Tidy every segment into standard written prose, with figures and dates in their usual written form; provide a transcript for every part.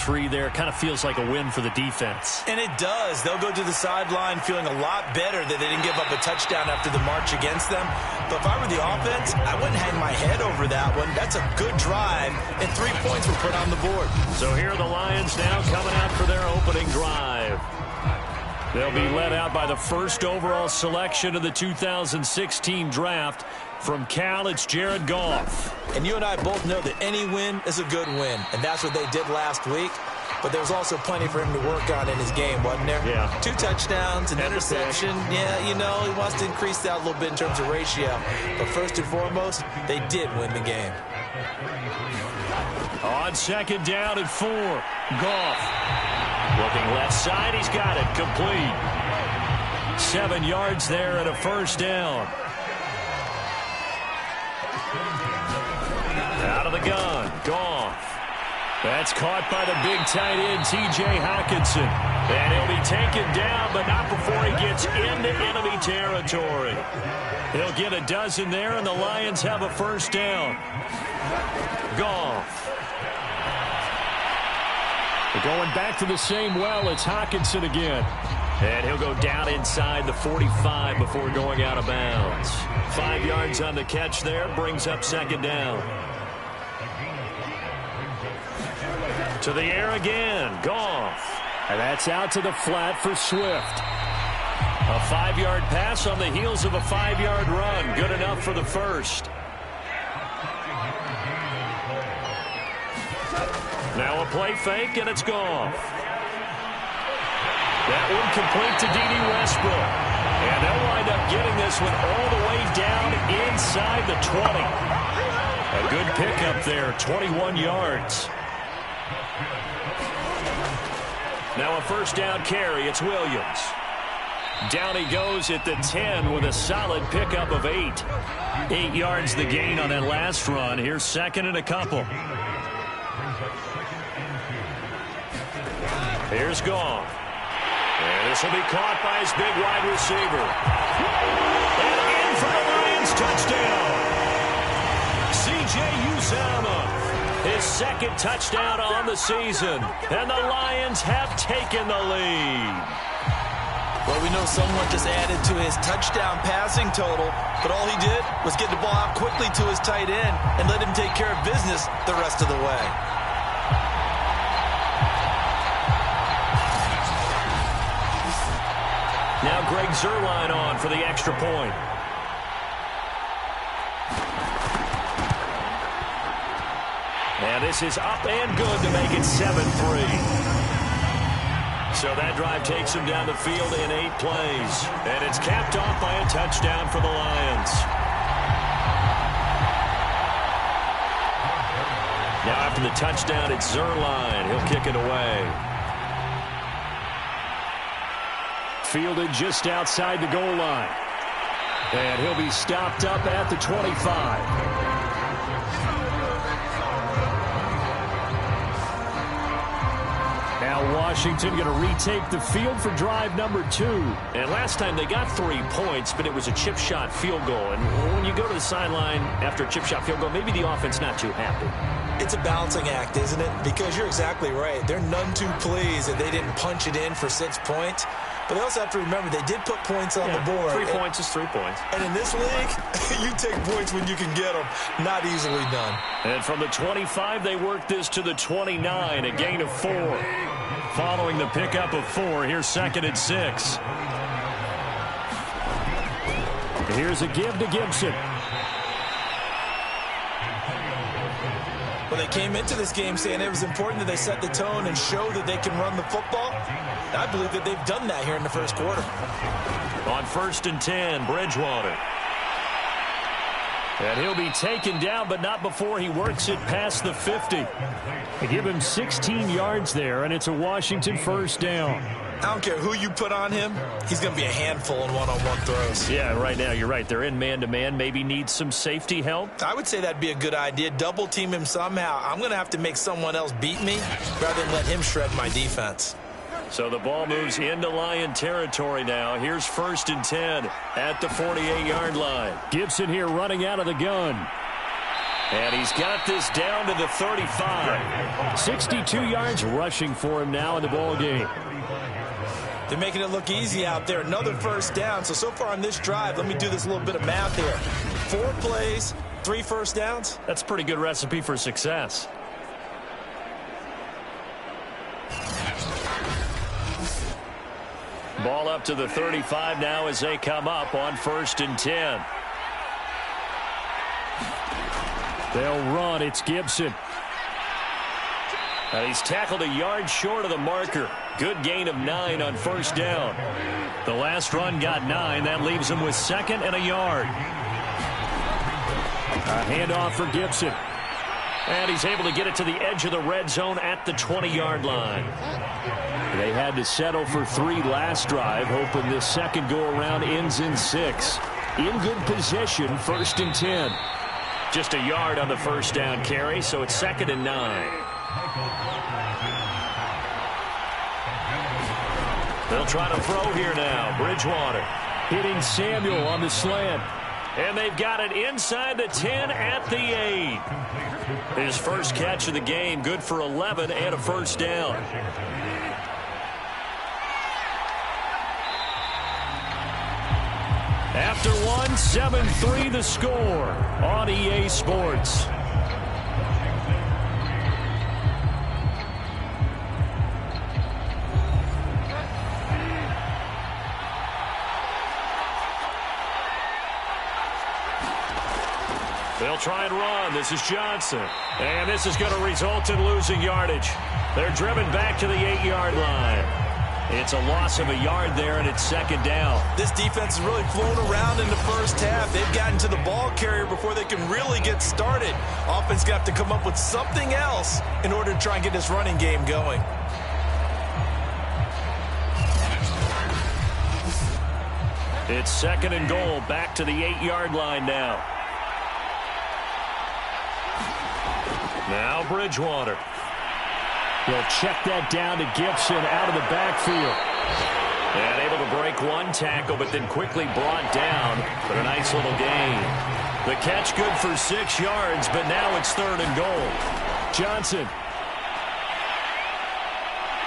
3 there. Kind of feels like a win for the defense. And it does. They'll go to the sideline feeling a lot better that they didn't give up a touchdown after the march against them. But if I were the offense, I wouldn't hang my head over that one. That's a good drive, and 3 points were put on the board. So here are the Lions now coming out for their opening drive. They'll be led out by the first overall selection of the 2016 draft. From Cal, it's Jared Goff. And you and I both know that any win is a good win, and that's what they did last week. But there was also plenty for him to work on in his game, wasn't there? Yeah. 2 touchdowns, an interception. Yeah, you know, he wants to increase that a little bit in terms of ratio. But first and foremost, they did win the game. On second down and 4, Goff. Looking left side, he's got it. Complete. 7 yards there and a first down. Out of the gun, Goff. That's caught by the big tight end, T.J. Hockenson. And he'll be taken down, but not before he gets into enemy territory. He'll get a dozen there, and the Lions have a first down. Goff. Going back to the same well, it's Hockenson again. And he'll go down inside the 45 before going out of bounds. 5 yards on the catch there, brings up second down. To the air again, Goff. And that's out to the flat for Swift. A 5-yard pass on the heels of a 5-yard run. Good enough for the first. Now a play fake, and it's Goff. That one complete to D.D. Westbrook. And they'll wind up getting this one all the way down inside the 20. A good pickup there, 21 yards. Now a first down carry, it's Williams. Down he goes at the 10 with a solid pickup of 8. 8 yards the gain on that last run. Here's second and a couple. Here's Goff. And this will be caught by his big wide receiver. And in for the Lions, touchdown. C.J. Uzomah, his second touchdown on the season. And the Lions have taken the lead. Well, we know someone just added to his touchdown passing total, but all he did was get the ball out quickly to his tight end and let him take care of business the rest of the way. Now Greg Zuerlein on for the extra point. And this is up and good to make it 7-3. So that drive takes him down the field in 8 plays. And it's capped off by a touchdown for the Lions. Now after the touchdown, it's Zuerlein. He'll kick it away. Fielded just outside the goal line. And he'll be stopped up at the 25. Now Washington going to retake the field for drive number 2. And last time they got 3 points, but it was a chip shot field goal. And when you go to the sideline after a chip shot field goal, maybe the offense not too happy. It's a balancing act, isn't it? Because you're exactly right. They're none too pleased that they didn't punch it in for 6 points. But they also have to remember they did put points on the board. 3 points is 3 points. And in this league, you take points when you can get them. Not easily done. And from the 25, they work this to the 29, a gain of 4. Following the pickup of 4, here's second and 6. Here's a give to Gibson. Well, they came into this game saying it was important that they set the tone and show that they can run the football. I believe that they've done that here in the first quarter. On first and 10, Bridgewater. And he'll be taken down, but not before he works it past the 50. They give him 16 yards there, and it's a Washington first down. I don't care who you put on him. He's going to be a handful in one-on-one throws. Yeah, right now, you're right. They're in man-to-man. Maybe needs some safety help. I would say that'd be a good idea. Double-team him somehow. I'm going to have to make someone else beat me rather than let him shred my defense. So the ball moves into Lion territory now. Here's first and 10 at the 48-yard line. Gibson here running out of the gun. And he's got this down to the 35. 62 yards rushing for him now in the ball game. They're making it look easy out there. Another first down. So far on this drive, let me do this little bit of math here. 4 plays, 3 first downs. That's a pretty good recipe for success. Ball up to the 35 now as they come up on 1st and 10. They'll run. It's Gibson. And he's tackled a yard short of the marker. Good gain of 9 on 1st down. The last run got 9. That leaves him with 2nd and a yard. A handoff for Gibson. And he's able to get it to the edge of the red zone at the 20-yard line. They had to settle for 3 last drive, hoping this second go-around ends in 6. In good position, 1st and 10. Just a yard on the first down carry, so it's 2nd and 9. They'll try to throw here now. Bridgewater hitting Samuel on the slant. And they've got it inside the 10 at the 8. His first catch of the game, good for 11 and a first down. After 1, 7-3 the score on EA Sports. They'll try and run. This is Johnson. And this is going to result in losing yardage. They're driven back to the 8-yard line. It's a loss of a yard there, and it's 2nd down. This defense has really flown around in the first half. They've gotten to the ball carrier before they can really get started. Offense got to come up with something else in order to try and get this running game going. It's 2nd and goal, back to the 8-yard line now. Now Bridgewater. They'll check that down to Gibson out of the backfield. And able to break 1 tackle, but then quickly brought down for a nice little gain. The catch good for 6 yards, but now it's 3rd and goal. Johnson.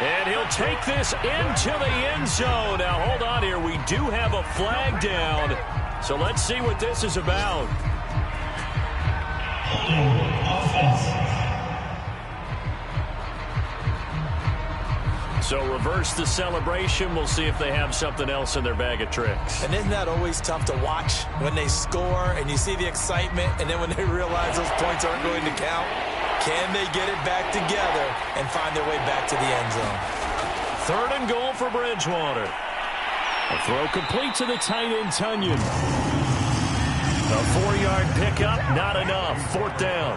And he'll take this into the end zone. Now hold on here. We do have a flag down. So let's see what this is about. So reverse the celebration. We'll see if they have something else in their bag of tricks. And isn't that always tough to watch when they score and you see the excitement, and then when they realize those points aren't going to count? Can they get it back together and find their way back to the end zone? 3rd and goal for Bridgewater. A throw complete to the tight end, Tunyon. A 4-yard pickup, not enough. 4th down.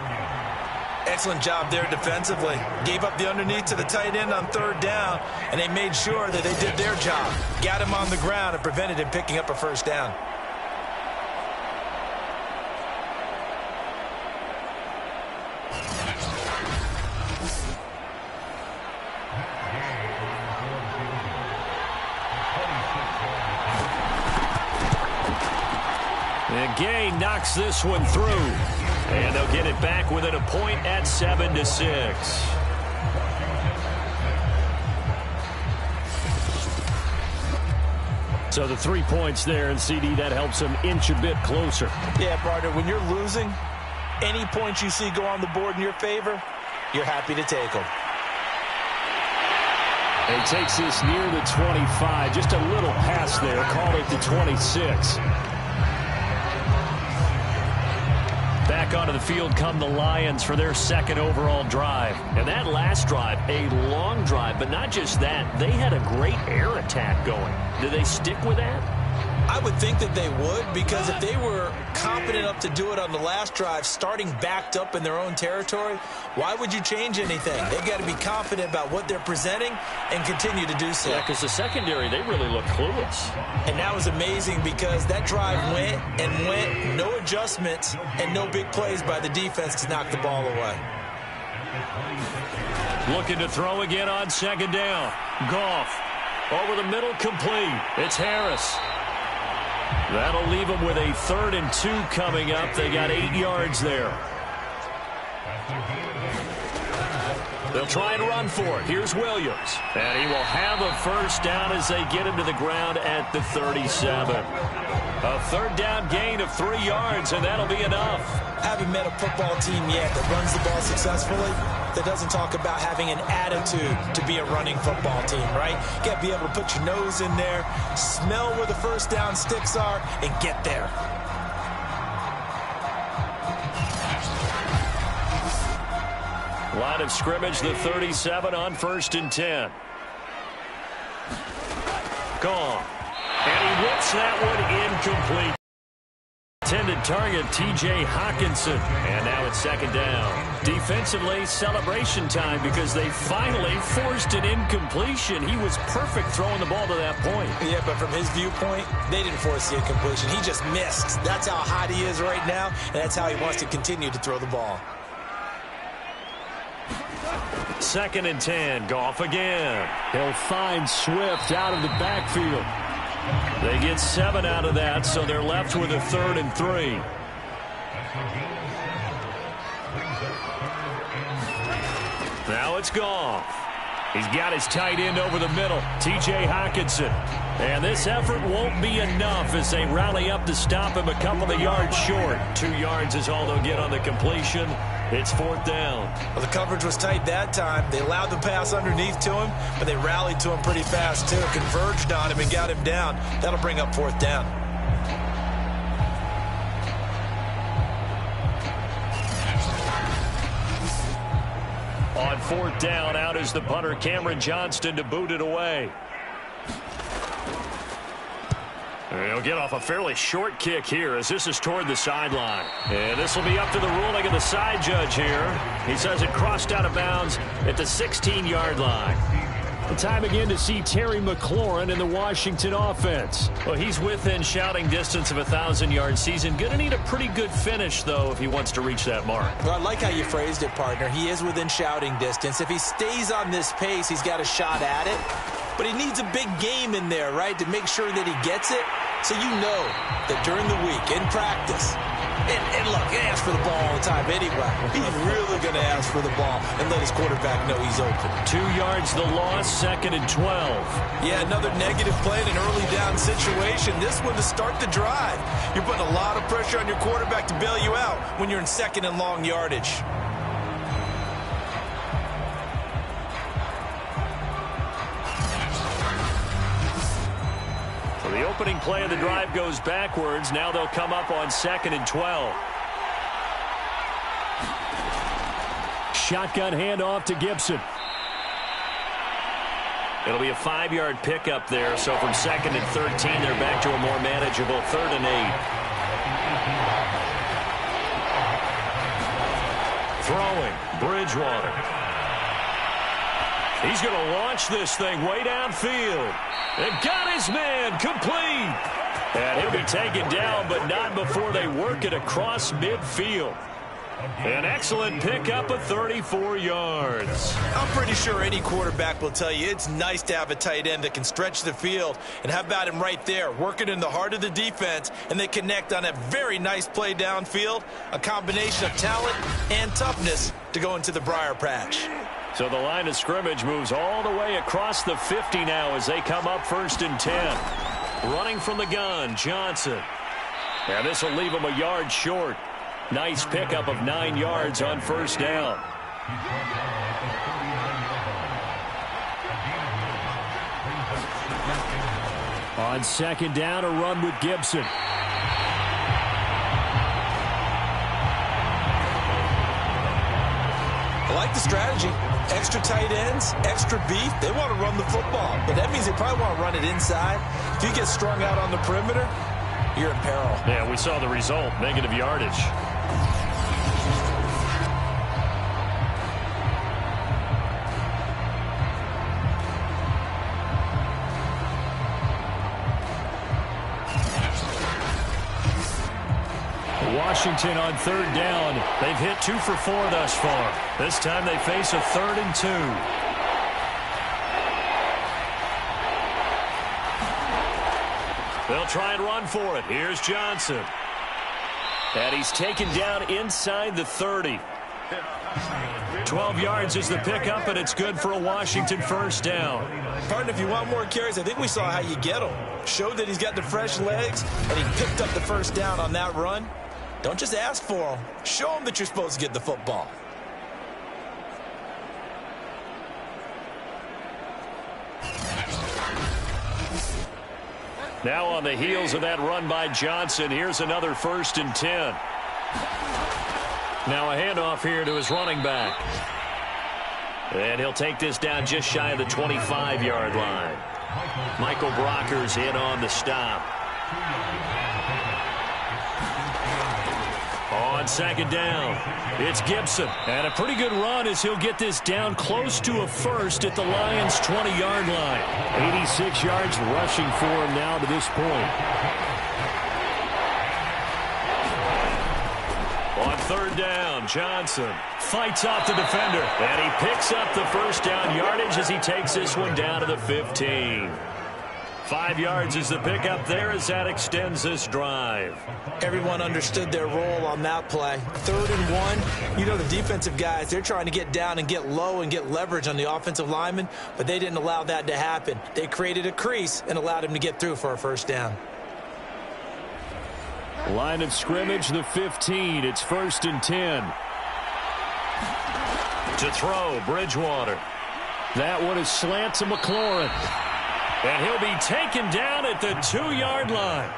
Excellent job there defensively. Gave up the underneath to the tight end on 3rd down, and they made sure that they did their job. Got him on the ground and prevented him picking up a first down. And Gay knocks this one through. And they'll get it back within a point at 7-6. So the 3 points there, and CD, that helps them inch a bit closer. Yeah, partner, when you're losing, any points you see go on the board in your favor, you're happy to take them. He takes this near the 25. Just a little pass there. Called it the 26. Back onto the field come the Lions for their 2nd overall drive. And that last drive, a long drive, but not just that. They had a great air attack going. Do they stick with that? I would think that they would, because if they were confident enough to do it on the last drive, starting backed up in their own territory, why would you change anything? They've got to be confident about what they're presenting and continue to do so. Yeah, because the secondary, they really look clueless. And that was amazing, because that drive went and went, no adjustments and no big plays by the defense to knock the ball away. Looking to throw again on 2nd down. Goff over the middle, complete. It's Harris. That'll leave them with a 3rd and 2 coming up. They got 8 yards there. They'll try and run for it. Here's Williams. And he will have a first down as they get him to the ground at the 37. A third down gain of 3 yards, and that'll be enough. Haven't met a football team yet that runs the ball successfully that doesn't talk about having an attitude to be a running football team, right? You got to be able to put your nose in there, smell where the first down sticks are, and get there. Line of scrimmage, the 37 on 1st and 10. Gone. And he whips that one incomplete. Intended target, T.J. Hawkinson. And now it's 2nd down. Defensively, celebration time because they finally forced an incompletion. He was perfect throwing the ball to that point. Yeah, but from his viewpoint, they didn't force the incompletion. He just missed. That's how hot he is right now, and that's how he wants to continue to throw the ball. 2nd and 10. Goff again. He'll find Swift out of the backfield. They get 7 out of that, so they're left with a 3rd and 3. Now it's Goff. He's got his tight end over the middle, T.J. Hawkinson. And this effort won't be enough as they rally up to stop him a couple of yards short. 2 yards is all they'll get on the completion. It's 4th down. Well, the coverage was tight that time. They allowed the pass underneath to him, but they rallied to him pretty fast, too. Converged on him and got him down. That'll bring up 4th down. On 4th down, out is the punter, Cameron Johnston, to boot it away. He'll get off a fairly short kick here as this is toward the sideline. And this will be up to the ruling of the side judge here. He says it crossed out of bounds at the 16-yard line. The time again to see Terry McLaurin in the Washington offense. Well, he's within shouting distance of a 1,000-yard season. Going to need a pretty good finish, though, if he wants to reach that mark. Well, I like how you phrased it, partner. He is within shouting distance. If he stays on this pace, he's got a shot at it. But he needs a big game in there, right, to make sure that he gets it. So you know that during the week, in practice, and look, he asks for the ball all the time anyway. He's really going to ask for the ball and let his quarterback know he's open. 2 yards the loss, 2nd and 12. Yeah, another negative play in an early down situation. This one to start the drive. You're putting a lot of pressure on your quarterback to bail you out when you're in 2nd and long yardage. The opening play of the drive goes backwards. Now they'll come up on 2nd and 12. Shotgun handoff to Gibson. It'll be a 5-yard pickup there. So from 2nd and 13, they're back to a more manageable 3rd and 8. Throwing, Bridgewater. He's going to launch this thing way downfield. And got his man complete. And he'll be taken down, but not before they work it across midfield. An excellent pickup of 34 yards. I'm pretty sure any quarterback will tell you it's nice to have a tight end that can stretch the field. And how about him right there, working in the heart of the defense, and they connect on a very nice play downfield. A combination of talent and toughness to go into the briar patch. So the line of scrimmage moves all the way across the 50 now as they come up 1st and 10. Running from the gun, Johnson. And this will leave him a yard short. Nice pickup of 9 yards on 1st down. On 2nd down, a run with Gibson. I like the strategy. Extra tight ends, extra beef. They want to run the football, but that means they probably want to run it inside. If you get strung out on the perimeter, you're in peril. Yeah, we saw the result, negative yardage. Washington on 3rd down. They've hit 2 for 4 thus far. This time they face a 3rd and 2. They'll try and run for it. Here's Johnson. And he's taken down inside the 30. 12 yards is the pickup, and it's good for a Washington first down. Pardon, if you want more carries, I think we saw how you get him. Showed that he's got the fresh legs, and he picked up the first down on that run. Don't just ask for him. Show him that you're supposed to get the football. Now on the heels of that run by Johnson, here's another 1st and 10. Now a handoff here to his running back. And he'll take this down just shy of the 25-yard line. Michael Brocker's in on the stop. On 2nd down, it's Gibson. And a pretty good run as he'll get this down close to a first at the Lions' 20-yard line. 86 yards rushing for him now to this point. On 3rd down, Johnson fights off the defender. And he picks up the first down yardage as he takes this one down to the 15. 5 yards is the pickup there as that extends this drive. Everyone understood their role on that play. 3rd and 1. You know the defensive guys, they're trying to get down and get low and get leverage on the offensive lineman, but they didn't allow that to happen. They created a crease and allowed him to get through for a first down. Line of scrimmage, the 15. It's 1st and 10. To throw, Bridgewater. That one is slant to McLaurin. And he'll be taken down at the 2-yard line.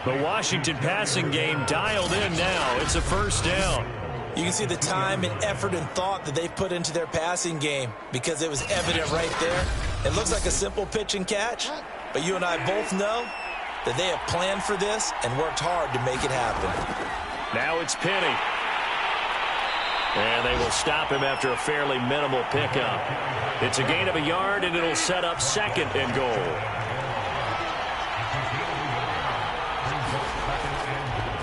The Washington passing game dialed in now. It's a first down. You can see the time and effort and thought that they've put into their passing game because it was evident right there. It looks like a simple pitch and catch, but you and I both know that they have planned for this and worked hard to make it happen. Now it's Penny. And they will stop him after a fairly minimal pickup. It's a gain of a yard, and it'll set up 2nd and goal.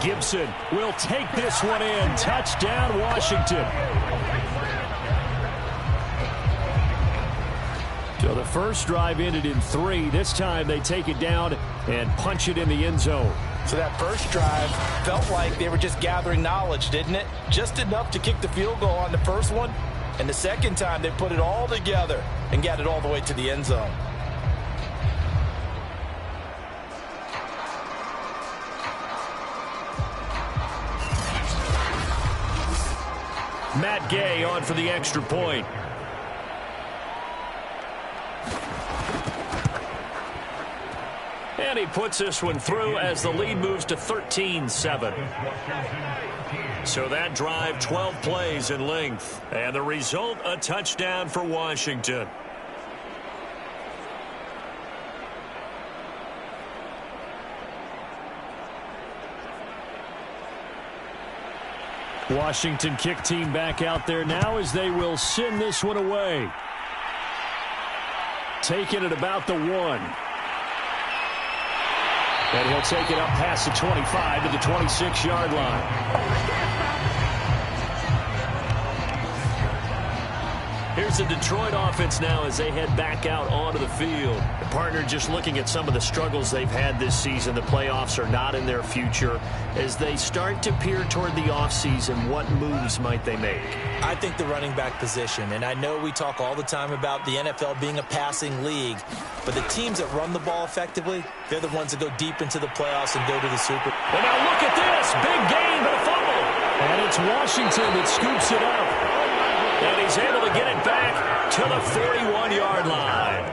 Gibson will take this one in. Touchdown, Washington. So the first drive ended in 3. This time they take it down and punch it in the end zone. So that first drive felt like they were just gathering knowledge, didn't it? Just enough to kick the field goal on the first one. And the second time they put it all together and got it all the way to the end zone. Matt Gay on for the extra point. And he puts this one through as the lead moves to 13-7. So that drive, 12 plays in length. And the result, a touchdown for Washington. Washington kick team back out there now as they will send this one away. Taking it about the 1. And he'll take it up past the 25 to the 26-yard line. Here's the Detroit offense now as they head back out onto the field. The partner just looking at some of the struggles they've had this season. The playoffs are not in their future. As they start to peer toward the offseason, what moves might they make? I think the running back position, and I know we talk all the time about the NFL being a passing league, but the teams that run the ball effectively, they're the ones that go deep into the playoffs and go to the Super. And now look at this. Big gain, but a fumble. And it's Washington that scoops it up. And he's able to get it back to the 41-yard line.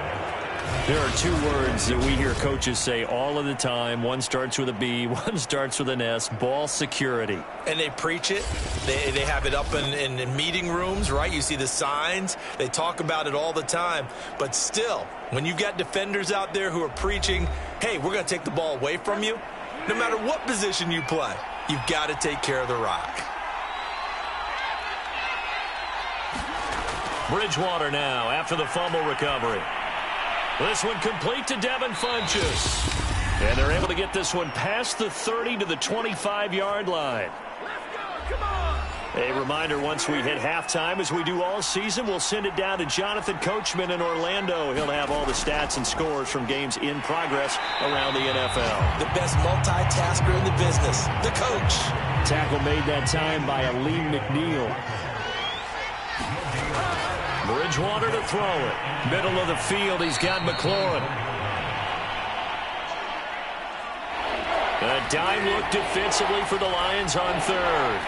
There are 2 words that we hear coaches say all of the time. One starts with a B, one starts with an S, ball security. And they preach it. They have it up in meeting rooms, right? You see the signs. They talk about it all the time. But still, when you've got defenders out there who are preaching, hey, we're going to take the ball away from you, no matter what position you play, you've got to take care of the rock. Bridgewater now after the fumble recovery. This one complete to Devin Funchess. And they're able to get this one past the 30 to the 25-yard line. Let's go, come on. A reminder, once we hit halftime, as we do all season, we'll send it down to Jonathan Coachman in Orlando. He'll have all the stats and scores from games in progress around the NFL. The best multitasker in the business, the coach. Tackle made that time by Aleem McNeil. Bridgewater to throw it. Middle of the field, he's got McLaurin. A dime look defensively for the Lions on third.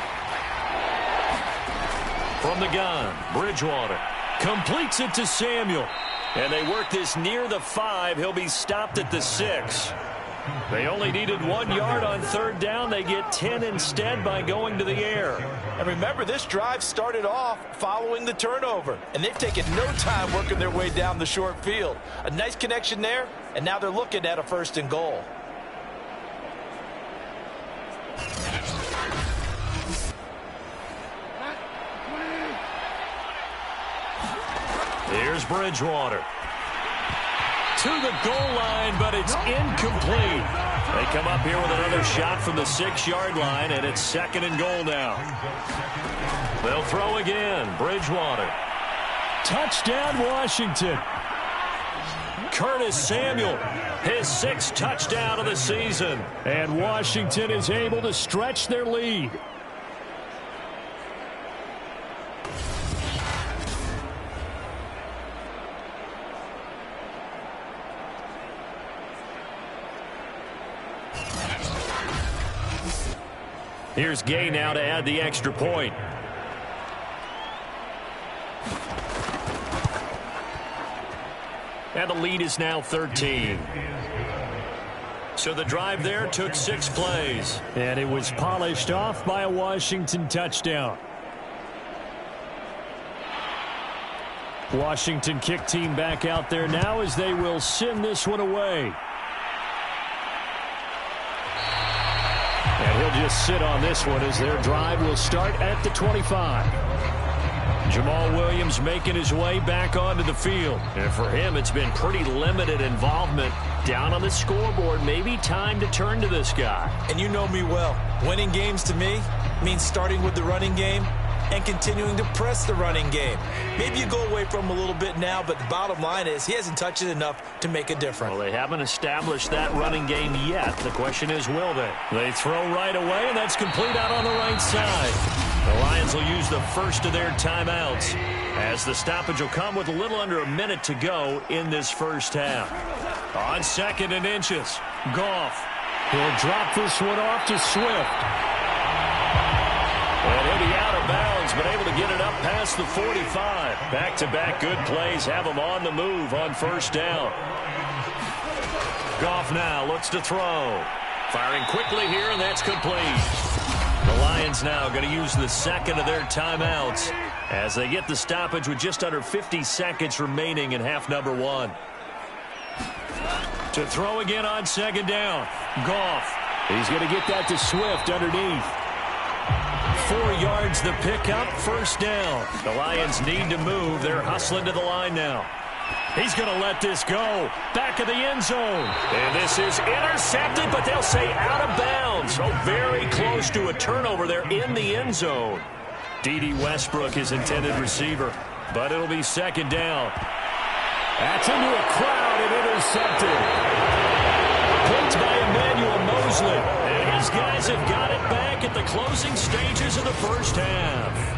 From the gun, Bridgewater completes it to Samuel. And they work this near the 5. He'll be stopped at the 6. They only needed 1 yard on third down. They get 10 instead by going to the air. And remember, this drive started off following the turnover. And they've taken no time working their way down the short field. A nice connection there, and now they're looking at a 1st and goal. Here's Bridgewater. To the goal line, but it's incomplete. They come up here with another shot from the 6-yard line, and it's 2nd and goal now. They'll throw again. Bridgewater. Touchdown, Washington. Curtis Samuel, his 6th touchdown of the season. And Washington is able to stretch their lead. Here's Gay now to add the extra point. And the lead is now 13. So the drive there took 6 plays. And it was polished off by a Washington touchdown. Washington kick team back out there now as they will send this one away. And he'll just sit on this one as their drive will start at the 25. Jamal Williams making his way back onto the field. And for him, it's been pretty limited involvement down on the scoreboard. Maybe time to turn to this guy. And you know me well. Winning games to me means starting with the running game and continuing to press the running game. Maybe you go away from him a little bit now, but the bottom line is he hasn't touched it enough to make a difference. Well, they haven't established that running game yet. The question is, will they? They throw right away, and that's complete out on the right side. The Lions will use the first of their timeouts as the stoppage will come with a little under a minute to go in this first half. On 2nd and inches, Goff. He'll drop this one off to Swift. And he'll be out of bounds, but able to get it up past the 45. Back-to-back good plays have him on the move on 1st down. Goff now looks to throw. Firing quickly here, and that's complete. The Lions now going to use the 2nd of their timeouts as they get the stoppage with just under 50 seconds remaining in half number 1. To throw again on 2nd down. Goff. He's going to get that to Swift underneath. 4 yards the pickup, 1st down. The Lions need to move. They're hustling to the line now. He's going to let this go. Back of the end zone. And this is intercepted, but they'll say out of bounds. Oh, very close to a turnover there in the end zone. D.D. Westbrook is intended receiver, but it'll be 2nd down. That's into a crowd and intercepted. Picked by Emmanuel Mosley. And his guys have got it back at the closing stages of the first half.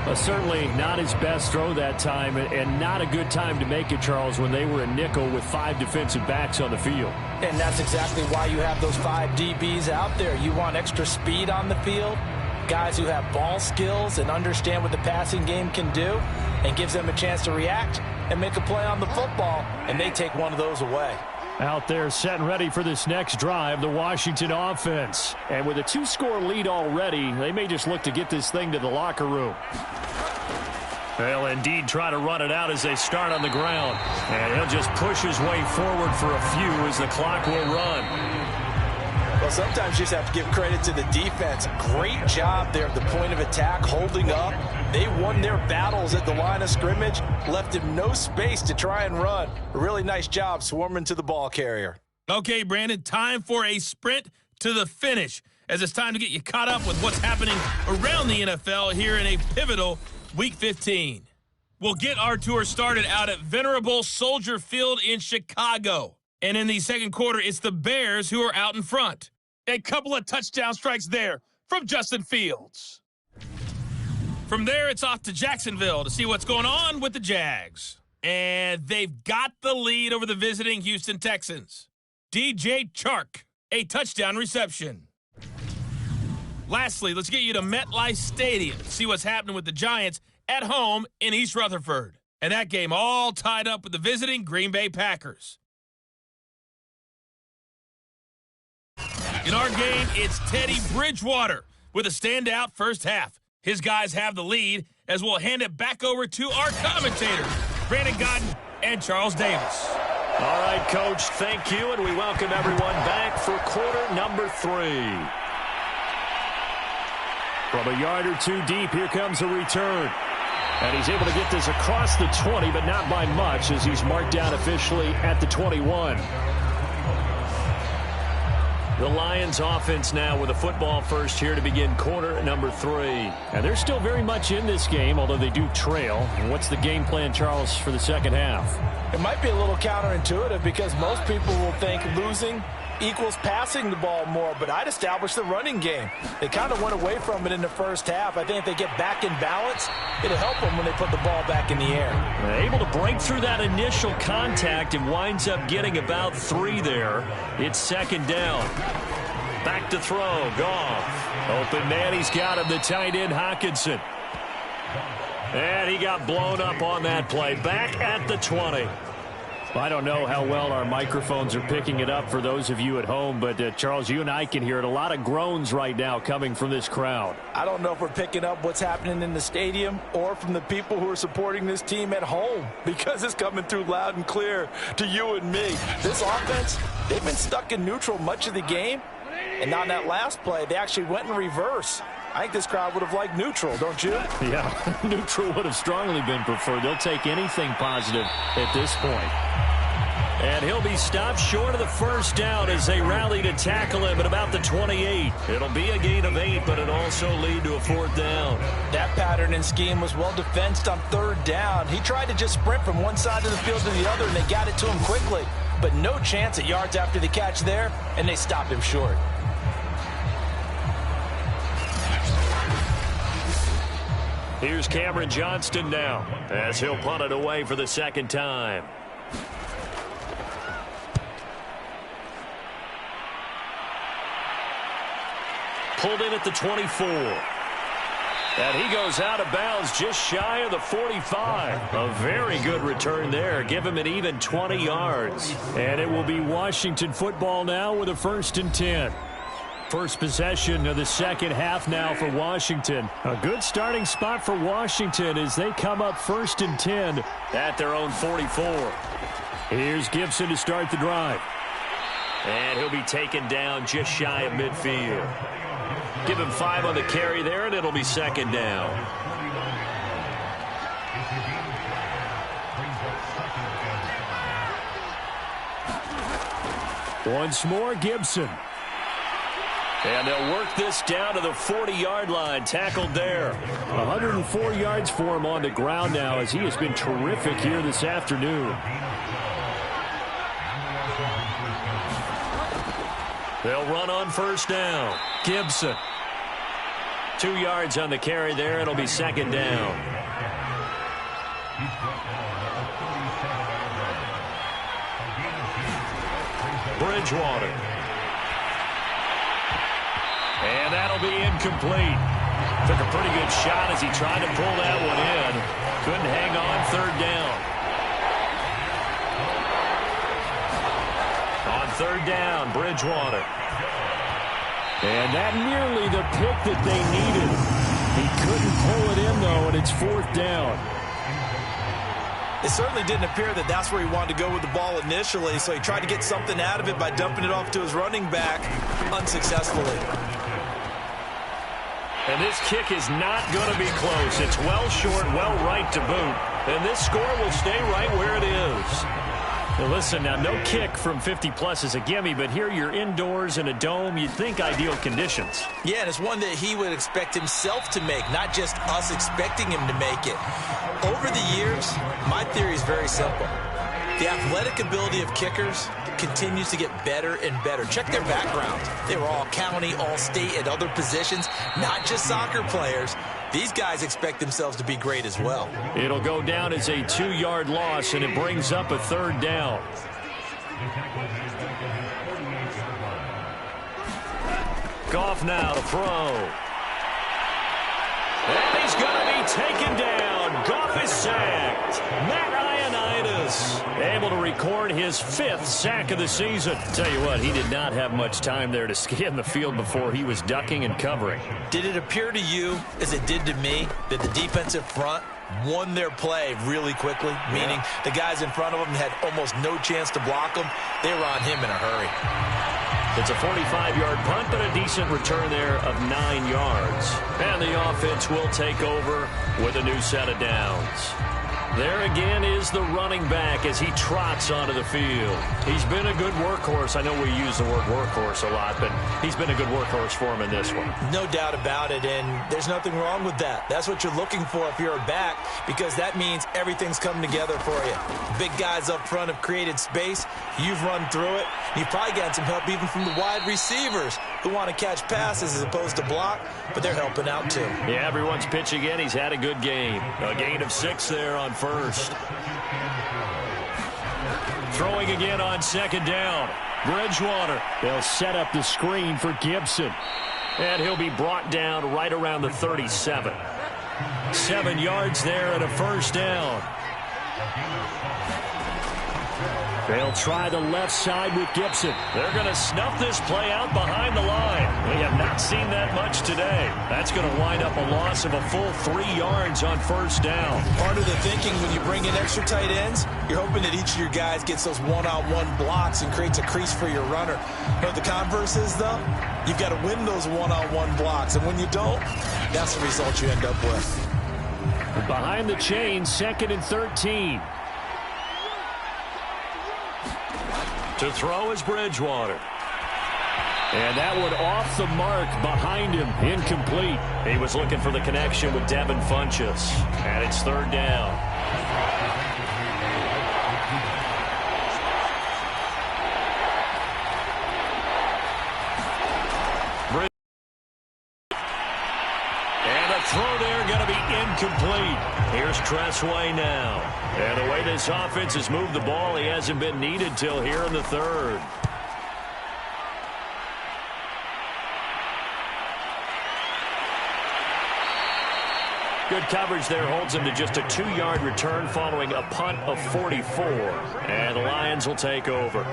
Well, certainly not his best throw that time, and not a good time to make it, Charles, when they were a nickel with 5 defensive backs on the field. And that's exactly why you have those 5 DBs out there. You want extra speed on the field, guys who have ball skills and understand what the passing game can do, and gives them a chance to react and make a play on the football, and they take one of those away. Out there set and ready for this next drive, the Washington offense. And with a 2-score lead already, they may just look to get this thing to the locker room. They'll indeed try to run it out as they start on the ground. And he'll just push his way forward for a few as the clock will run. Well, sometimes you just have to give credit to the defense. Great job there at the point of attack, holding up. They won their battles at the line of scrimmage, left him no space to try and run. A really nice job swarming to the ball carrier. Okay, Brandon, time for a sprint to the finish, as it's time to get you caught up with what's happening around the NFL here in a pivotal Week 15. We'll get our tour started out at Venerable Soldier Field in Chicago. And in the second quarter, it's the Bears who are out in front. A couple of touchdown strikes there from Justin Fields. From there, it's off to Jacksonville to see what's going on with the Jags. And they've got the lead over the visiting Houston Texans. DJ Chark, a touchdown reception. Lastly, let's get you to MetLife Stadium to see what's happening with the Giants at home in East Rutherford. And that game all tied up with the visiting Green Bay Packers. In our game, it's Teddy Bridgewater with a standout first half. His guys have the lead as we'll hand it back over to our commentators, Brandon Godden and Charles Davis. All right, Coach, thank you, and we welcome everyone back for quarter number 3. From a yard or two deep, here comes a return. And he's able to get this across the 20, but not by much, as he's marked down officially at the 21. The Lions offense now with a football first here to begin quarter number 3. And they're still very much in this game, although they do trail. And what's the game plan, Charles, for the second half? It might be a little counterintuitive because most people will think losing equals passing the ball more, but I'd establish the running game. They kind of went away from it in the first half. I think if they get back in balance, it'll help them when they put the ball back in the air. Able to break through that initial contact and winds up getting about 3 there. It's second down. Back to throw. Goff. Open man. He's got him, the tight end, Hockenson. And he got blown up on that play. Back at the 20. I don't know how well our microphones are picking it up for those of you at home, but Charles, you and I can hear it. A lot of groans right now coming from this crowd. I don't know if we're picking up what's happening in the stadium or from the people who are supporting this team at home, because it's coming through loud and clear to you and me. This offense, they've been stuck in neutral much of the game, and on that last play, they actually went in reverse. I think this crowd would have liked neutral, don't you? Yeah, neutral would have strongly been preferred. They'll take anything positive at this point. And he'll be stopped short of the first down as they rally to tackle him at about the 28. It'll be a gain of 8, but it'll also lead to a 4th down. That pattern and scheme was well defensed on 3rd down. He tried to just sprint from one side of the field to the other, and they got it to him quickly. But no chance at yards after the catch there, and they stopped him short. Here's Cameron Johnston now as he'll punt it away for the second time. Pulled in at the 24. And he goes out of bounds just shy of the 45. A very good return there. Give him an even 20 yards. And it will be Washington football now with a 1st and 10. First possession of the second half now for Washington. A good starting spot for Washington as they come up 1st and 10 at their own 44. Here's Gibson to start the drive. And he'll be taken down just shy of midfield. Give him 5 on the carry there, and it'll be second down. Once more, Gibson. And they'll work this down to the 40-yard line, tackled there. 104 yards for him on the ground now as he has been terrific here this afternoon. They'll run on first down. Gibson. 2 yards on the carry there. It'll be second down. Bridgewater. And that'll be incomplete. Took a pretty good shot as he tried to pull that one in. Couldn't hang on, 3rd down. On 3rd down, Bridgewater. And that nearly the pick that they needed. He couldn't pull it in, though, and it's 4th down. It certainly didn't appear that that's where he wanted to go with the ball initially, so he tried to get something out of it by dumping it off to his running back unsuccessfully. And this kick is not going to be close. It's well short, well right to boot. And this score will stay right where it is. Now listen, now no kick from 50-plus is a gimme, but here you're indoors in a dome. You'd think ideal conditions. Yeah, and it's one that he would expect himself to make, not just us expecting him to make it. Over the years, my theory is very simple. The athletic ability of kickers continues to get better and better. Check their background. They were all county, all state, at other positions, not just soccer players. these guys expect themselves to be great as well. It'll go down as a 2-yard loss, and it brings up a 3rd down. Goff now to throw. And he's going to be taken down. Goff is sacked. Matt Ioannidis able to record his 5th sack of the season. Tell you what, he did not have much time there to scan the field before he was ducking and covering. Did it appear to you, as it did to me, that the defensive front won their play really quickly? Meaning the guys in front of them had almost no chance to block them. They were on him in a hurry. It's a 45-yard punt, but a decent return there of 9 yards. And the offense will take over with a new set of downs. There again is the running back as he trots onto the field. He's been a good workhorse. I know we use the word workhorse a lot, but he's been a good workhorse for him in this one. No doubt about it, and there's nothing wrong with that. That's what you're looking for if you're a back, because that means everything's come together for you. Big guys up front have created space. You've run through it. You've probably gotten some help even from the wide receivers who want to catch passes as opposed to block, but they're helping out too. Yeah, everyone's pitching in. He's had a good game. A gain of 6 there on first. Throwing again on 2nd down. Bridgewater. They'll set up the screen for Gibson. And he'll be brought down right around the 37. 7 yards there and a 1st down. They'll try the left side with Gibson. They're going to snuff this play out behind the line. We have not seen that much today. That's going to wind up a loss of a full 3 yards on 1st down. Part of the thinking when you bring in extra tight ends, you're hoping that each of your guys gets those one-on-one blocks and creates a crease for your runner. You know what the converse is, though? You've got to win those one-on-one blocks, and when you don't, that's the result you end up with. Behind the chain, 2nd and 13. To throw is Bridgewater. And that one off the mark behind him. Incomplete. He was looking for the connection with Devin Funchess. And it's 3rd down. And a throw there going to be incomplete. Here's Tressway now. And the way this offense has moved the ball, he hasn't been needed till here in the 3rd. Good coverage there holds him to just a 2-yard return following a punt of 44. And the Lions will take over.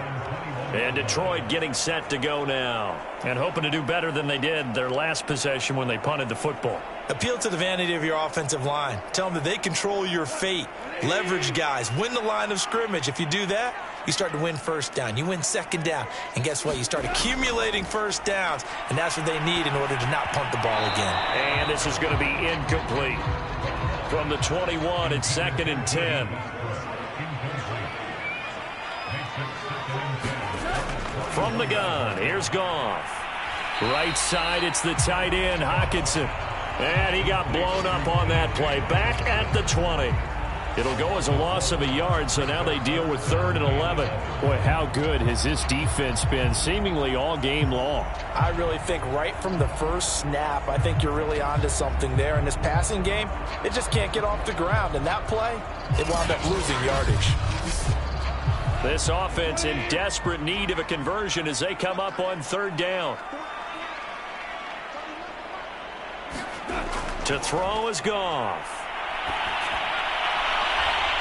And Detroit getting set to go now. And hoping to do better than they did their last possession when they punted the football. Appeal to the vanity of your offensive line. Tell them that they control your fate. Leverage guys. Win the line of scrimmage. If you do that, you start to win 1st down. You win 2nd down. And guess what? You start accumulating 1st downs. And that's what they need in order to not punt the ball again. And this is going to be incomplete. From the 21, it's 2nd and 10. From the gun, here's Goff. Right side, it's the tight end, Hockenson. And he got blown up on that play. Back at the 20. It'll go as a loss of a yard, so now they deal with 3rd and 11. Boy, how good has this defense been seemingly all game long? I really think right from the first snap, I think you're really onto something there. In this passing game, it just can't get off the ground. And that play, it wound up losing yardage. This offense in desperate need of a conversion as they come up on 3rd down. To throw is Goff.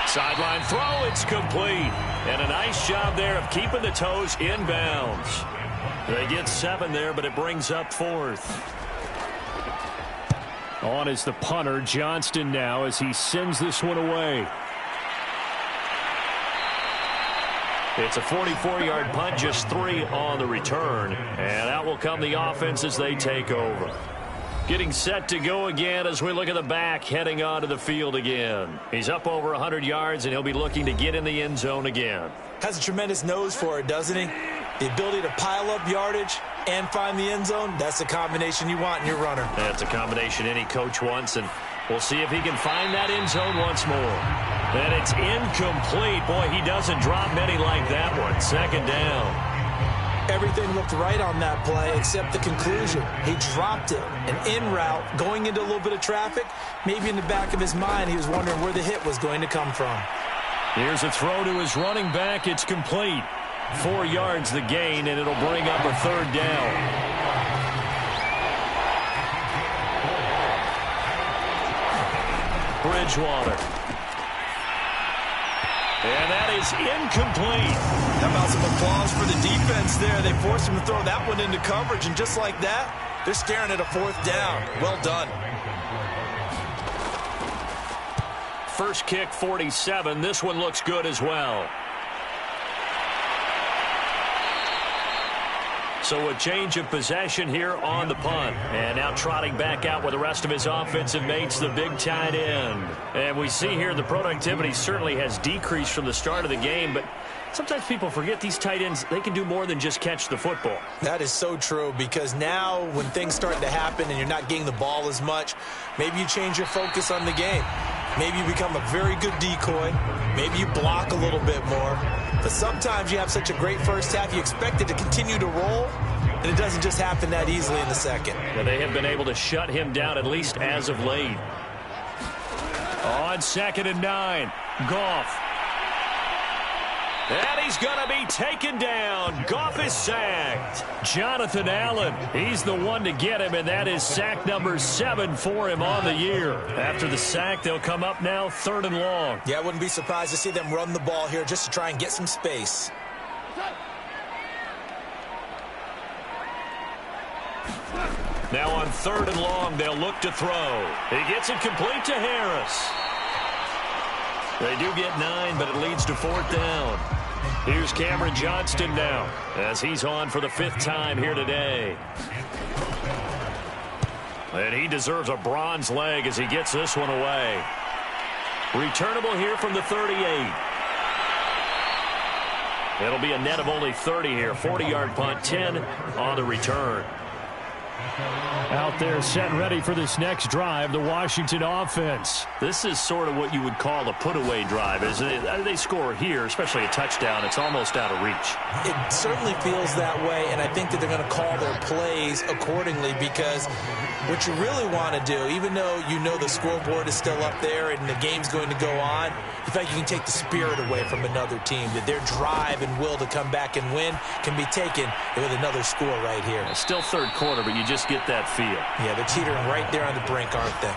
Sideline throw, it's complete. And a nice job there of keeping the toes inbounds. They get 7 there, but it brings up 4th. On is the punter, Johnston now, as he sends this one away. It's a 44-yard punt, just 3 on the return. And out will come the offense as they take over. Getting set to go again as we look at the back heading onto the field again. He's up over 100 yards, and he'll be looking to get in the end zone again. Has a tremendous nose for it, doesn't he? The ability to pile up yardage and find the end zone, that's the combination you want in your runner. That's a combination any coach wants, and we'll see if he can find that end zone once more. And it's incomplete. Boy, he doesn't drop many like that one. 2nd down. Everything looked right on that play except the conclusion. He dropped it. An in route, going into a little bit of traffic. Maybe in the back of his mind, he was wondering where the hit was going to come from. Here's a throw to his running back. It's complete. 4 yards the gain, and it'll bring up a third down. Bridgewater. And that is incomplete. How about some applause for the defense there? They forced him to throw that one into coverage, and just like that, they're staring at a 4th down. Well done. First kick, 47. This one looks good as well. So a change of possession here on the punt. And now trotting back out with the rest of his offensive mates, the big tight end. And we see here the productivity certainly has decreased from the start of the game, but sometimes people forget these tight ends, they can do more than just catch the football. That is so true, because now when things start to happen and you're not getting the ball as much, maybe you change your focus on the game. Maybe you become a very good decoy. Maybe you block a little bit more. But sometimes you have such a great first half, you expect it to continue to roll, and it doesn't just happen that easily in the second. Well, they have been able to shut him down, at least as of late. On 2nd and 9, Goff. And he's going to be taken down. Goff is sacked. Jonathan Allen, he's the one to get him, and that is sack number 7 for him on the year. After the sack, they'll come up now 3rd and long. Yeah, I wouldn't be surprised to see them run the ball here just to try and get some space. Now on 3rd and long, they'll look to throw. He gets it complete to Harris. They do get 9, but it leads to 4th down. Here's Cameron Johnston now, as he's on for the 5th time here today. And he deserves a bronze leg as he gets this one away. Returnable here from the 38. It'll be a net of only 30 here. 40-yard punt, 10 on the return. Out there set ready for this next drive, the Washington offense. This is sort of what you would call a put-away drive, isn't it? They score here, especially a touchdown. It's almost out of reach. It certainly feels that way, and I think that they're going to call their plays accordingly, because what you really want to do, even though you know the scoreboard is still up there and the game's going to go on, you think you can take the spirit away from another team, that their drive and will to come back and win can be taken with another score right here. It's still 3rd quarter, but you just get that feel. Yeah, they're teetering right there on the brink, aren't they?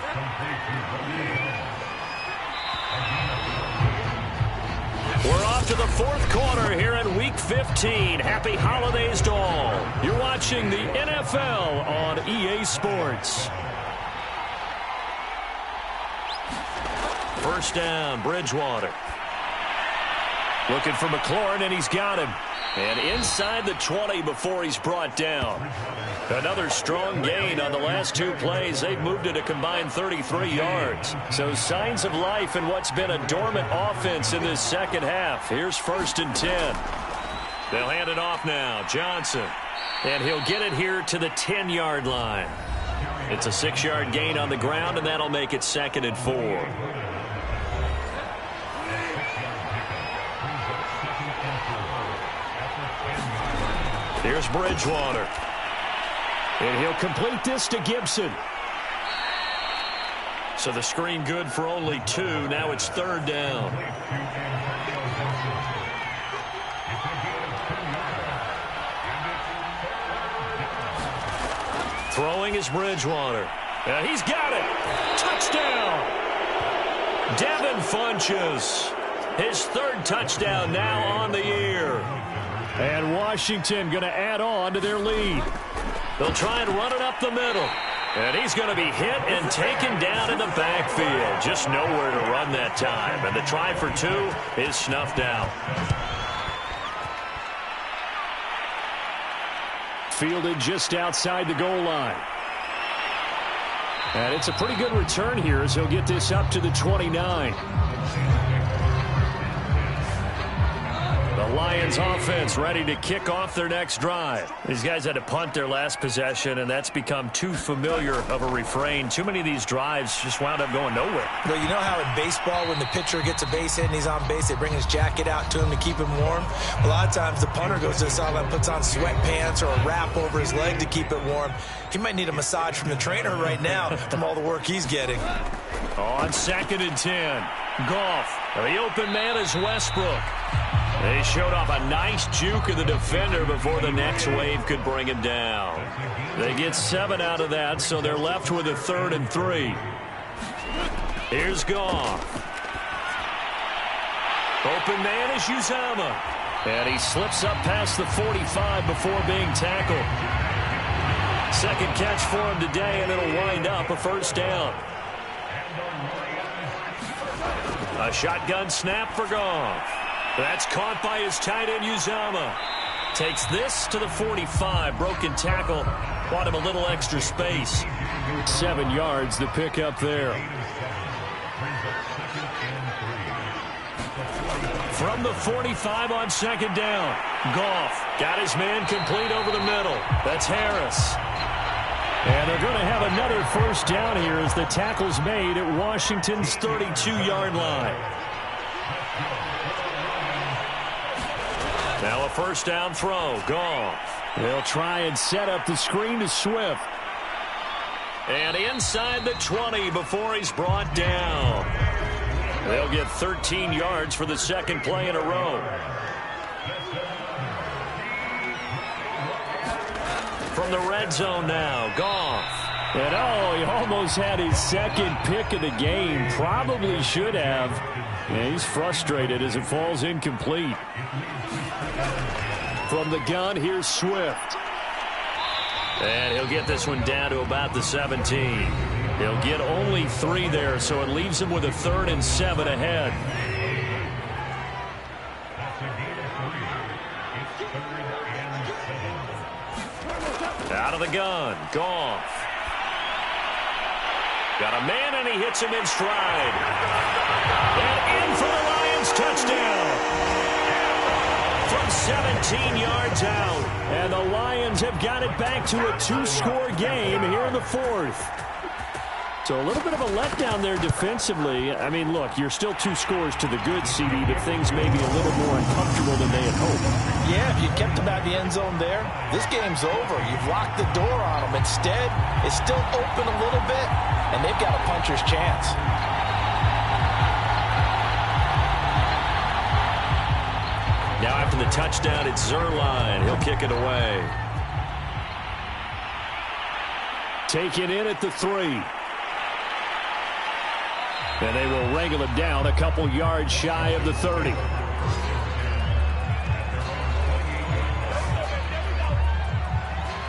We're off to the 4th quarter here in Week 15. Happy holidays to all. You're watching the NFL on EA Sports. First down, Bridgewater. Looking for McLaurin, and he's got him. And inside the 20 before he's brought down. Another strong gain on the last 2 plays. They've moved it a combined 33 yards. So signs of life in what's been a dormant offense in this second half. Here's 1st and 10. They'll hand it off now. Johnson. And he'll get it here to the 10-yard line. It's a 6-yard gain on the ground, and that'll make it 2nd and 4. Here's Bridgewater. And he'll complete this to Gibson. So the screen good for only 2. Now it's 3rd down. Throwing is Bridgewater. And he's got it. Touchdown. Devin Funchess. His 3rd touchdown now on the year. And Washington going to add on to their lead. They'll try and run it up the middle. And he's going to be hit and taken down in the backfield. Just nowhere to run that time. And the try for 2 is snuffed out. Fielded just outside the goal line. And it's a pretty good return here as he'll get this up to the 29. The Lions Lions offense ready to kick off their next drive. These guys had to punt their last possession, and that's become too familiar of a refrain. Too many of these drives just wound up going nowhere. Well, you know how in baseball when the pitcher gets a base hit and he's on base, they bring his jacket out to him to keep him warm? A lot of times the punter goes to the sideline, puts on sweatpants or a wrap over his leg to keep it warm. He might need a massage from the trainer right now from all the work he's getting. On 2nd and 10, Goff. The open man is Westbrook. They showed off a nice juke of the defender before the next wave could bring him down. They get 7 out of that, so they're left with a 3rd and 3. Here's Goff. Open man is Uzama. And he slips up past the 45 before being tackled. Second catch for him today, and it'll wind up a first down. A shotgun snap for Goff. That's caught by his tight end, Uzama. Takes this to the 45. Broken tackle. Bought him a little extra space. 7 yards to pick up there. From the 45 on 2nd down. Goff got his man complete over the middle. That's Harris. And they're going to have another first down here as the tackle's made at Washington's 32-yard line. Now a first down throw. Goff. They'll try and set up the screen to Swift. And inside the 20 before he's brought down. They'll get 13 yards for the second play in a row. From the red zone now, Goff. And he almost had his second pick of the game. Probably should have. Yeah, he's frustrated as it falls incomplete. From the gun, here's Swift. And he'll get this one down to about the 17. He'll get only 3 there, so it leaves him with a 3rd and 7 ahead. Out of the gun, Goff. Got a man, and he hits him in stride. And in for the Lions, touchdown. From 17 yards out. And the Lions have got it back to a 2-score game here in the 4th. So a little bit of a letdown there defensively. I mean, look, you're still 2 scores to the good, CD, but things may be a little more uncomfortable than they had hoped. Yeah, if you kept them at the end zone there, this game's over. You've locked the door on them. Instead, it's still open a little bit, and they've got a puncher's chance. Now after the touchdown, it's Zerline. He'll kick it away. Taken in at the 3. And they will wrangle it down a couple yards shy of the 30.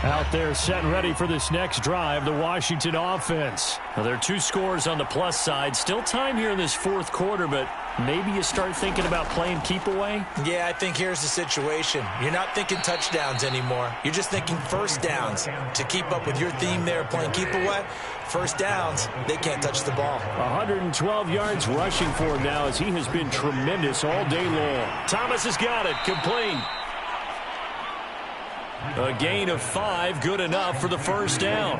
Out there set and ready for this next drive, the Washington offense. Well, there are 2 scores on the plus side. Still time here in this 4th quarter, but maybe you start thinking about playing keep away? Yeah, I think here's the situation. You're not thinking touchdowns anymore. You're just thinking first downs. To keep up with your theme there, playing keep away, first downs, they can't touch the ball. 112 yards rushing for him now as he has been tremendous all day long. Thomas has got it, complete. A gain of 5, good enough for the first down.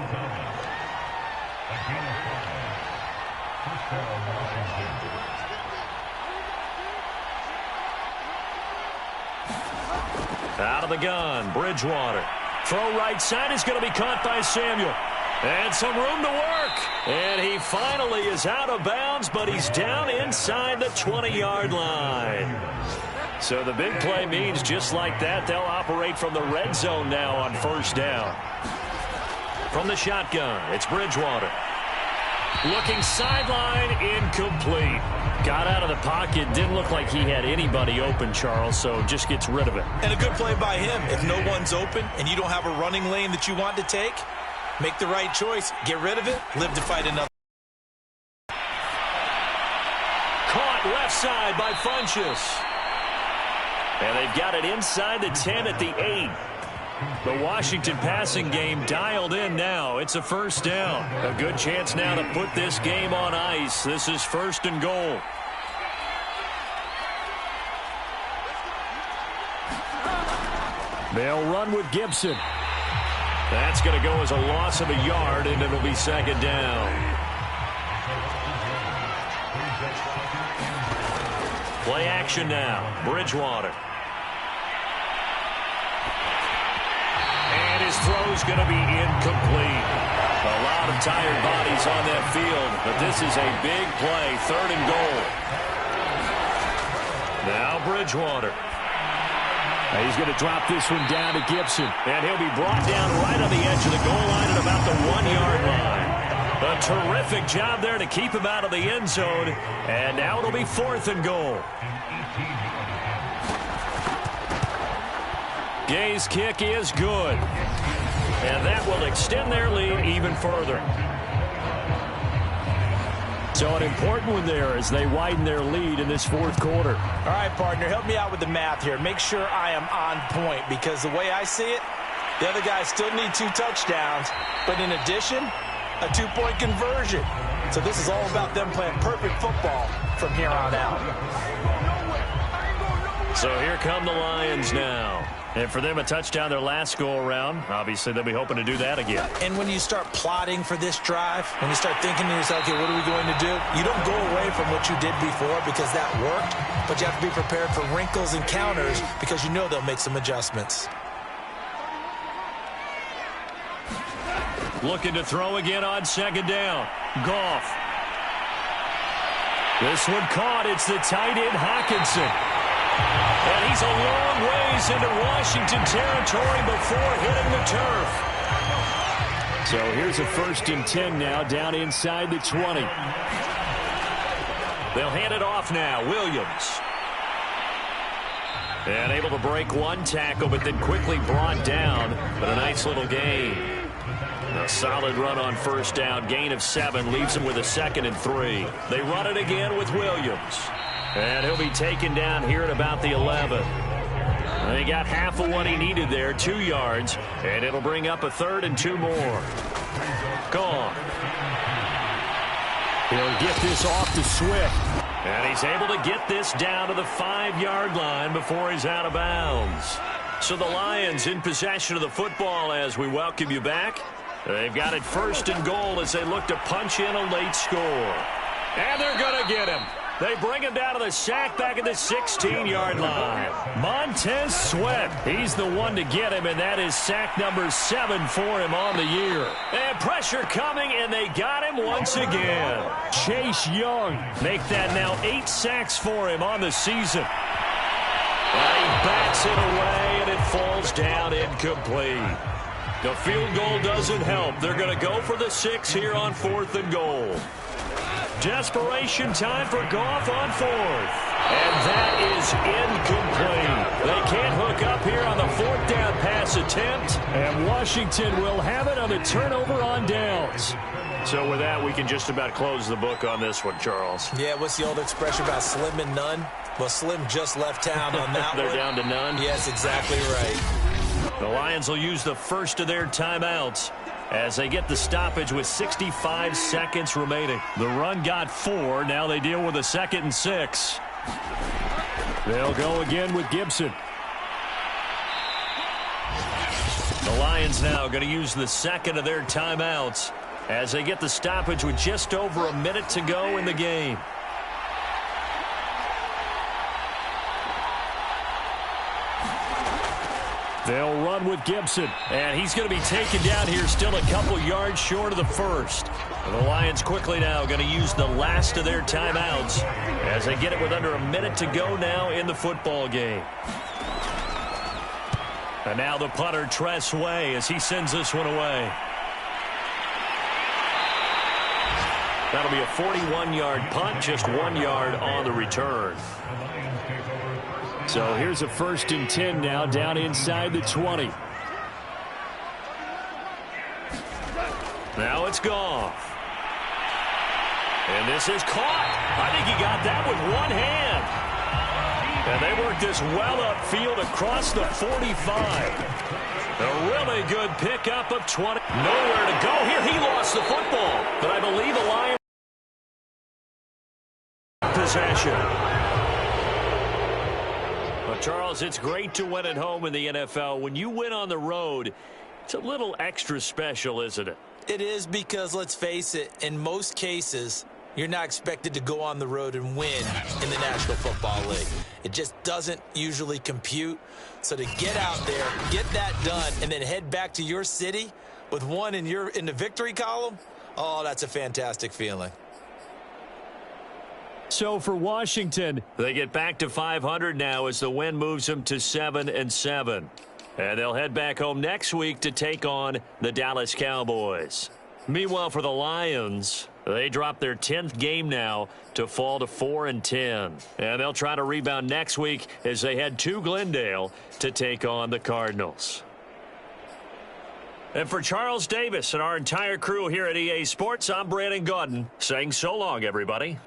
Out of the gun, Bridgewater. Throw right side is going to be caught by Samuel. And some room to work. And he finally is out of bounds, but he's down inside the 20-yard line. So the big play means just like that, they'll operate from the red zone now on first down. From the shotgun, it's Bridgewater. Looking sideline, incomplete. Got out of the pocket, didn't look like he had anybody open, Charles, so just gets rid of it. And a good play by him. If no one's open and you don't have a running lane that you want to take, make the right choice. Get rid of it, live to fight another. Caught left side by Funchess. And they've got it inside the 10 at the 8. The Washington passing game dialed in now. It's a first down. A good chance now to put this game on ice. This is 1st and goal. They'll run with Gibson. That's going to go as a loss of a yard, and it'll be second down. Play action now. Bridgewater. And his throw's going to be incomplete. A lot of tired bodies on that field, but this is a big play, 3rd and goal. Now Bridgewater. He's going to drop this one down to Gibson. And he'll be brought down right on the edge of the goal line at about the 1-yard line. A terrific job there to keep him out of the end zone. And now it'll be 4th and goal. Gay's kick is good. And that will extend their lead even further. So an important one there as they widen their lead in this 4th quarter. All right, partner, help me out with the math here. Make sure I am on point, because the way I see it, the other guys still need 2 touchdowns, but in addition, a 2-point conversion. So this is all about them playing perfect football from here on out. So here come the Lions now. And for them, a touchdown their last go-around. Obviously, they'll be hoping to do that again. And when you start plotting for this drive, when you start thinking to yourself, okay, what are we going to do? You don't go away from what you did before because that worked, but you have to be prepared for wrinkles and counters because you know they'll make some adjustments. Looking to throw again on 2nd down. Goff. This one caught. It's the tight end, Hockenson. And he's a long ways into Washington territory before hitting the turf. So here's a 1st and 10 now, down inside the 20. They'll hand it off now. Williams. And able to break one tackle, but then quickly brought down. But a nice little gain. A solid run on 1st down. Gain of 7 leaves him with a 2nd and 3. They run it again with Williams. And he'll be taken down here at about the 11. He got half of what he needed there, 2 yards. And it'll bring up a 3rd and 2 more. Gone. He'll get this off to Swift. And he's able to get this down to the 5-yard line before he's out of bounds. So the Lions in possession of the football as we welcome you back. They've got it 1st and goal as they look to punch in a late score. And they're going to get him. They bring him down to the sack back at the 16-yard line. Montez Sweat, he's the one to get him, and that is sack number 7 for him on the year. And pressure coming, and they got him once again. Chase Young make that now 8 sacks for him on the season. And he bats it away, and it falls down incomplete. The field goal doesn't help. They're going to go for the 6 here on 4th and goal. Desperation time for Goff on 4th. And that is incomplete. They can't hook up here on the 4th down pass attempt. And Washington will have it on the turnover on downs. So with that, we can just about close the book on this one, Charles. Yeah, what's the old expression about slim and none? Well, Slim just left town on that They're one. down to none? Yes, exactly right. The Lions will use the first of their timeouts as they get the stoppage with 65 seconds remaining. The run got 4. Now they deal with a 2nd and 6. They'll go again with Gibson. The Lions now going to use the 2nd of their timeouts as they get the stoppage with just over a minute to go in the game. They'll run with Gibson, and he's going to be taken down here still a couple yards short of the 1st. And the Lions quickly now going to use the last of their timeouts as they get it with under a minute to go now in the football game. And now the punter, Tress Way, as he sends this one away. That'll be a 41-yard punt, just 1 yard on the return. So here's a 1st and 10 now, down inside the 20. Now it's Goff. And this is caught. I think he got that with one hand. And they work this well upfield across the 45. A really good pickup of 20. Nowhere to go here. He lost the football. But I believe the Lions possession. Well, Charles, it's great to win at home in the NFL. When you win on the road, it's a little extra special, isn't it? It is, because, let's face it, in most cases, you're not expected to go on the road and win in the National Football League. It just doesn't usually compute. So to get out there, get that done, and then head back to your city with one in the victory column, oh, that's a fantastic feeling. So for Washington, they get back to 500 now as the win moves them to 7-7. And they'll head back home next week to take on the Dallas Cowboys. Meanwhile, for the Lions, they drop their 10th game now to fall to 4-10. And they'll try to rebound next week as they head to Glendale to take on the Cardinals. And for Charles Davis and our entire crew here at EA Sports, I'm Brandon Gaudin saying so long, everybody.